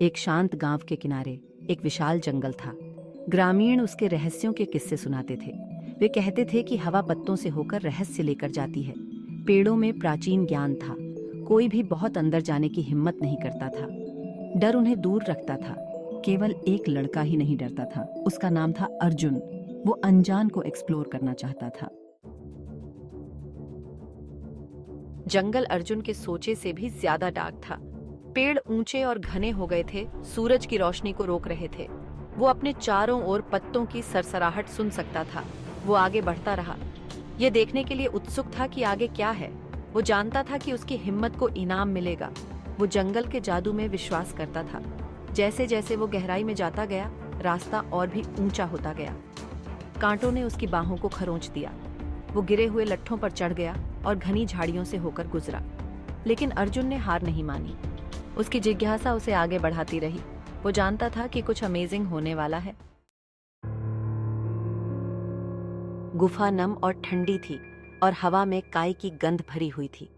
एक शांत गांव के किनारे एक विशाल जंगल था। ग्रामीण उसके रहस्यों के किस्से सुनाते थे। वे कहते थे कि हवा पत्तों से होकर रहस्य लेकर जाती है। पेड़ों में प्राचीन ज्ञान था। कोई भी बहुत अंदर जाने की हिम्मत नहीं करता था। डर उन्हें दूर रखता था। केवल एक लड़का ही नहीं डरता था। उसका नाम था अर्जुन। वो अनजान को एक्सप्लोर करना चाहता था। जंगल अर्जुन के सोचे से भी ज्यादा डार्क था। पेड़ ऊंचे और घने हो गए थे, सूरज की रोशनी को रोक रहे थे। वो अपने चारों ओर पत्तों की सरसराहट सुन सकता था। वो आगे बढ़ता रहा, ये देखने के लिए उत्सुक था कि आगे क्या है। वो जानता था कि उसकी हिम्मत को इनाम मिलेगा। वो जंगल के जादू में विश्वास करता था। जैसे जैसे वो गहराई में जाता गया, रास्ता और भी ऊंचा होता गया। कांटों ने उसकी बाहों को खरोंच दिया। वो गिरे हुए लट्ठों पर चढ़ गया और घनी झाड़ियों से होकर गुजरा। लेकिन अर्जुन ने हार नहीं मानी। उसकी जिज्ञासा उसे आगे बढ़ाती रही। वो जानता था कि कुछ अमेजिंग होने वाला है। गुफा नम और ठंडी थी और हवा में काई की गंध भरी हुई थी।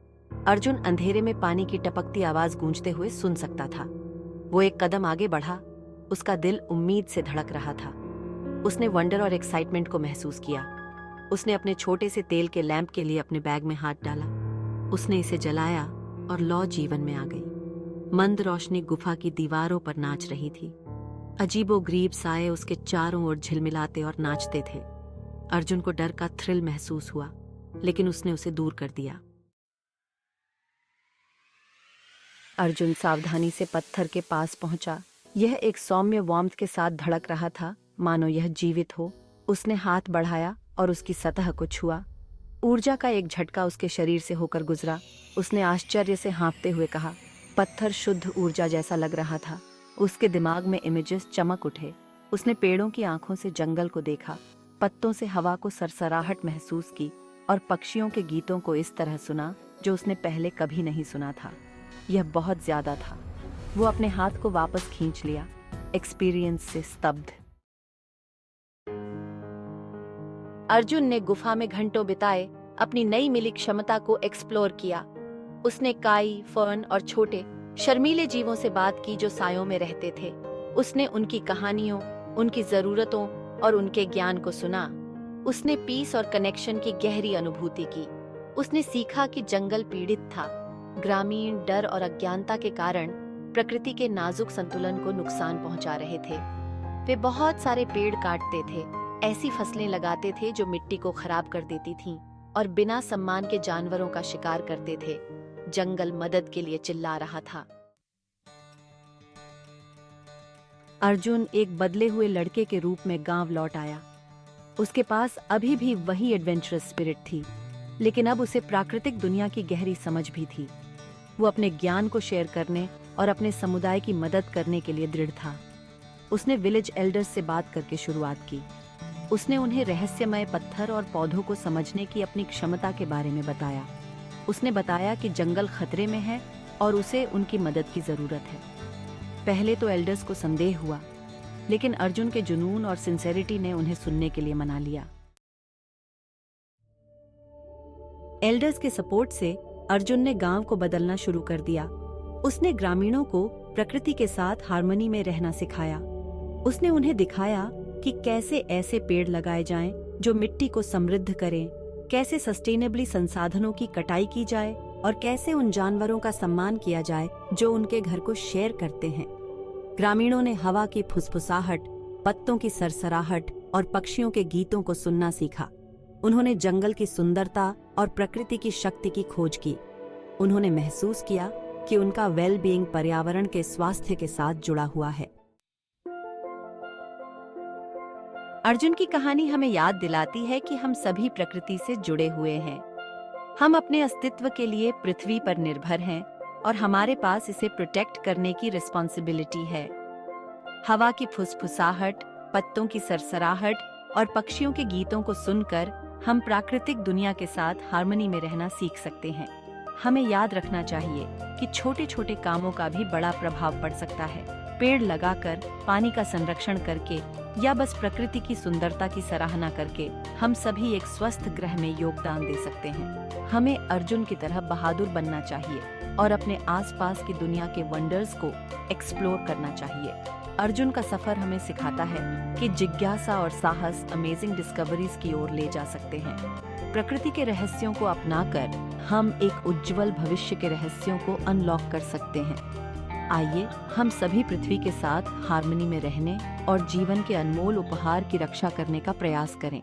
अर्जुन अंधेरे में पानी की टपकती आवाज गूंजते हुए सुन सकता था। वो एक कदम आगे बढ़ा। उसका दिल उम्मीद से धड़क रहा था। उसने वंडर और एक्साइटमेंट को महसूस किया। उसने अपने छोटे से तेल के लैंप के लिए अपने बैग में हाथ डाला। उसने इसे जलाया और लौ जीवन में आ गई। मंद रोशनी गुफा की दीवारों पर नाच रही थी। अजीबोगरीब साए उसके चारों ओर झिलमिलाते और नाचते थे। अर्जुन को डर का थ्रिल महसूस हुआ, लेकिन उसने उसे दूर कर दिया। अर्जुन सावधानी से पत्थर के पास पहुंचा। यह एक सौम्य वार्मथ के साथ धड़क रहा था, मानो यह जीवित हो। उसने हाथ बढ़ाया और उसकी सतह को छुआ। ऊर्जा का एक झटका उसके शरीर से होकर गुजरा। उसने आश्चर्य से हाँफते हुए कहा, पत्थर शुद्ध ऊर्जा जैसा लग रहा था। उसके दिमाग में इमेजेस चमक उठे। उसने पेड़ों की आंखों से जंगल को देखा, पत्तों से हवा को सरसराहट महसूस की और पक्षियों के गीतों को इस तरह सुना जो उसने पहले कभी नहीं सुना था। यह बहुत ज्यादा था। वो अपने हाथ को वापस खींच लिया, एक्सपीरियंस से स्तब्ध। अर्जुन ने गुफा में घंटों बिताए, अपनी नई मिली क्षमता को एक्सप्लोर किया। उसने काई, फर्न और छोटे शर्मीले जीवों से बात की जो सायों में रहते थे। उसने उनकी कहानियों, उनकी जरूरतों और उनके ज्ञान को सुना। उसने पीस और कनेक्शन की गहरी अनुभूति की। उसने सीखा कि जंगल पीड़ित था। ग्रामीण डर और अज्ञानता के कारण प्रकृति के नाजुक संतुलन को नुकसान पहुंचा रहे थे। वे बहुत सारे पेड़ काटते थे, ऐसी फसलें लगाते थे जो मिट्टी को खराब कर देती थीं और बिना सम्मान के जानवरों का शिकार करते थे। जंगल मदद के लिए चिल्ला रहा था। अर्जुन एक बदले हुए लड़के के रूप में गांव लौट आया। उसके पास अभी भी वही एडवेंचरस स्पिरिट थी, लेकिन अब उसे प्राकृतिक दुनिया की गहरी समझ भी थी। वो अपने ज्ञान को शेयर करने और अपने समुदाय की मदद करने के लिए दृढ़ था। उसने विलेज एल्डर्स से बात करके शुरुआत की। उसने उन्हें रहस्यमय पत्थर और पौधों को समझने की अपनी क्षमता के बारे में बताया। उसने बताया कि जंगल खतरे में है और उसे उनकी मदद की जरूरत है। पहले तो एल्डर्स को संदेह हुआ, लेकिन अर्जुन के जुनून और सिंसेरिटी ने उन्हें सुनने के लिए मना लिया। एल्डर्स के सपोर्ट से अर्जुन ने गांव को बदलना शुरू कर दिया। उसने ग्रामीणों को प्रकृति के साथ हार्मनी में रहना सिखाया। उसने उन्हें दिखाया कि कैसे ऐसे पेड़ लगाए जाएं जो मिट्टी को समृद्ध करें, कैसे सस्टेनेबली संसाधनों की कटाई की जाए और कैसे उन जानवरों का सम्मान किया जाए जो उनके घर को शेयर करते हैं। ग्रामीणों ने हवा की फुसफुसाहट, पत्तों की सरसराहट और पक्षियों के गीतों को सुनना सीखा। उन्होंने जंगल की सुंदरता और प्रकृति की शक्ति की खोज की। उन्होंने महसूस किया कि उनका वेल बीइंग पर्यावरण के स्वास्थ्य के साथ जुड़ा हुआ है। अर्जुन की कहानी हमें याद दिलाती है कि हम सभी प्रकृति से जुड़े हुए हैं। हम अपने अस्तित्व के लिए पृथ्वी पर निर्भर हैं और हमारे पास इसे प्रोटेक्ट करने की रिस्पॉन्सिबिलिटी है। हवा की फुसफुसाहट, पत्तों की सरसराहट और पक्षियों के गीतों को सुनकर हम प्राकृतिक दुनिया के साथ हार्मनी में रहना सीख सकते हैं। हमें याद रखना चाहिए कि छोटे छोटे कामों का भी बड़ा प्रभाव पड़ सकता है। पेड़ लगाकर, पानी का संरक्षण करके या बस प्रकृति की सुंदरता की सराहना करके हम सभी एक स्वस्थ ग्रह में योगदान दे सकते हैं। हमें अर्जुन की तरह बहादुर बनना चाहिए। और अपने आसपास की दुनिया के वंडर्स को एक्सप्लोर करना चाहिए। अर्जुन का सफर हमें सिखाता है कि जिज्ञासा और साहस अमेजिंग डिस्कवरीज की ओर ले जा सकते हैं। प्रकृति के रहस्यों को अपनाकर हम एक उज्जवल भविष्य के रहस्यों को अनलॉक कर सकते हैं। आइए हम सभी पृथ्वी के साथ हार्मनी में रहने और जीवन के अनमोल उपहार की रक्षा करने का प्रयास करें।